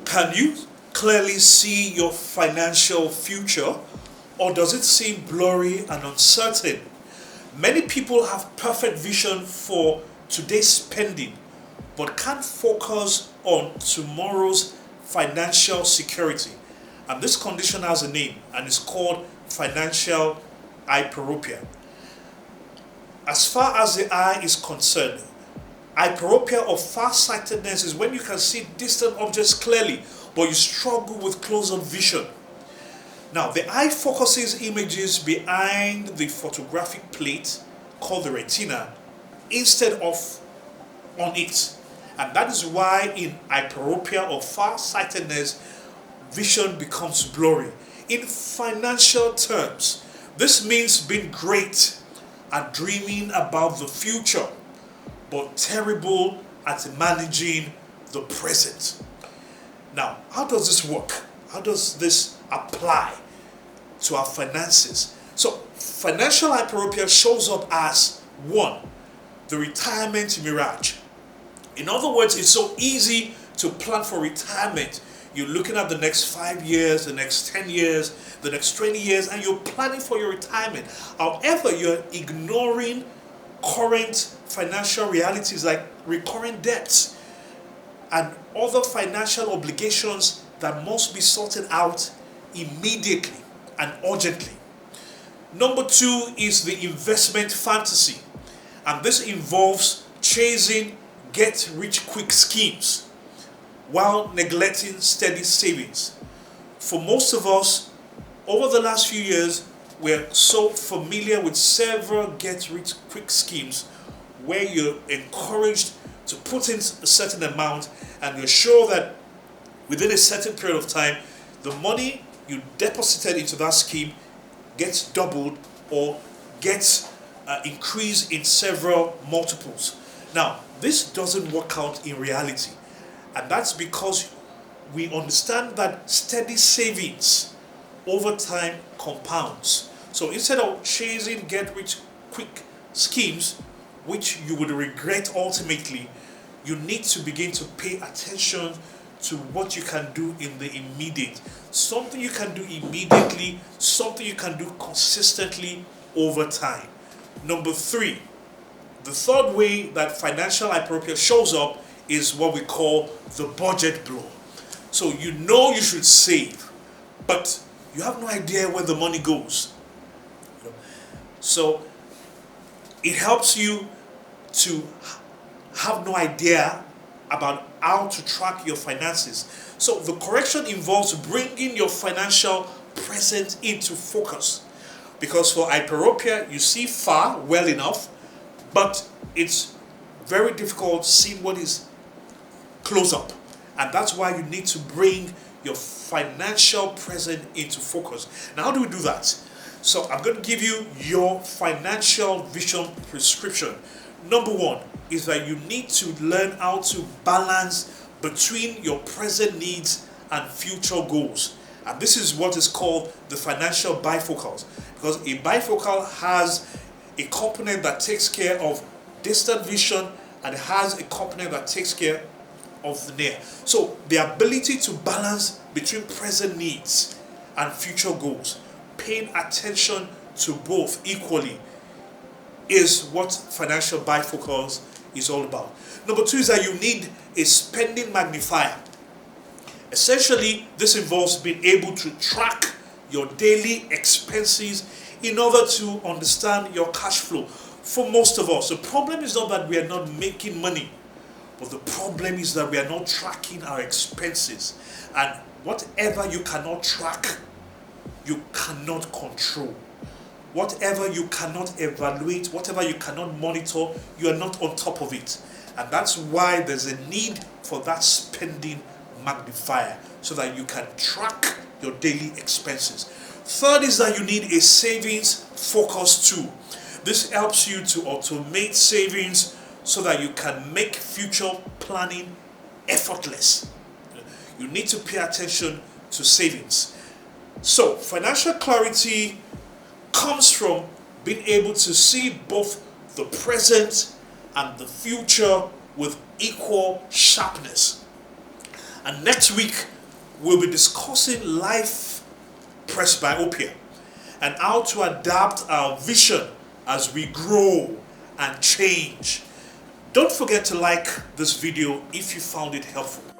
Can you clearly see your financial future, or does it seem blurry and uncertain? Many people have perfect vision for today's spending, but can't focus on tomorrow's financial security. And this condition has a name, and it's called financial hyperopia. As far as the eye is concerned, hyperopia or farsightedness is when you can see distant objects clearly, but you struggle with close-up vision. Now, the eye focuses images behind the photographic plate, called the retina, instead of on it. And that is why in hyperopia or farsightedness, vision becomes blurry. In financial terms, this means being great at dreaming about the future, but terrible at managing the present. Now, how does this work? How does this apply to our finances? So, financial hyperopia shows up as one, the retirement mirage. In other words, it's so easy to plan for retirement. You're looking at the next 5 years, the next 10 years, the next 20 years, and you're planning for your retirement. However, you're ignoring current financial realities like recurring debts and other financial obligations that must be sorted out immediately and urgently. Number two is the investment fantasy, and this involves chasing get-rich-quick schemes while neglecting steady savings. For most of us, over the last few years, we're so familiar with several get-rich-quick schemes where you're encouraged to put in a certain amount and you're sure that within a certain period of time, the money you deposited into that scheme gets doubled or gets increased in several multiples. Now, this doesn't work out in reality, and that's because we understand that steady savings over time compounds. So instead of chasing get-rich-quick schemes, which you would regret ultimately, you need to begin to pay attention to what you can do in the immediate. Something you can do immediately, something you can do consistently over time. Number three, the third way that financial hyperopia shows up is what we call the budget blow. So you know you should save, but you have no idea where the money goes. So it helps you to have no idea about how to track your finances. So the correction involves bringing your financial present into focus. Because for hyperopia, you see far well enough, but it's very difficult seeing what is close up. And that's why you need to bring your financial present into focus. Now, how do we do that? So I'm going to give you your financial vision prescription. Number one is that you need to learn how to balance between your present needs and future goals. And this is what is called the financial bifocals. Because a bifocal has a component that takes care of distant vision and it has a component that takes care of the near. So the ability to balance between present needs and future goals, paying attention to both equally, is what financial bifocals is all about. Number two is that you need a spending magnifier. Essentially, this involves being able to track your daily expenses in order to understand your cash flow. For most of us, the problem is not that we are not making money, but the problem is that we are not tracking our expenses. And whatever you cannot track, you cannot control. Whatever you cannot evaluate, whatever you cannot monitor, you are not on top of it. And that's why there's a need for that spending magnifier so that you can track your daily expenses. Third is that you need a savings focus tool. This helps you to automate savings so that you can make future planning effortless. You need to pay attention to savings. So, financial clarity comes from being able to see both the present and the future with equal sharpness. And next week, we'll be discussing life presbyopia and how to adapt our vision as we grow and change. Don't forget to like this video if you found it helpful.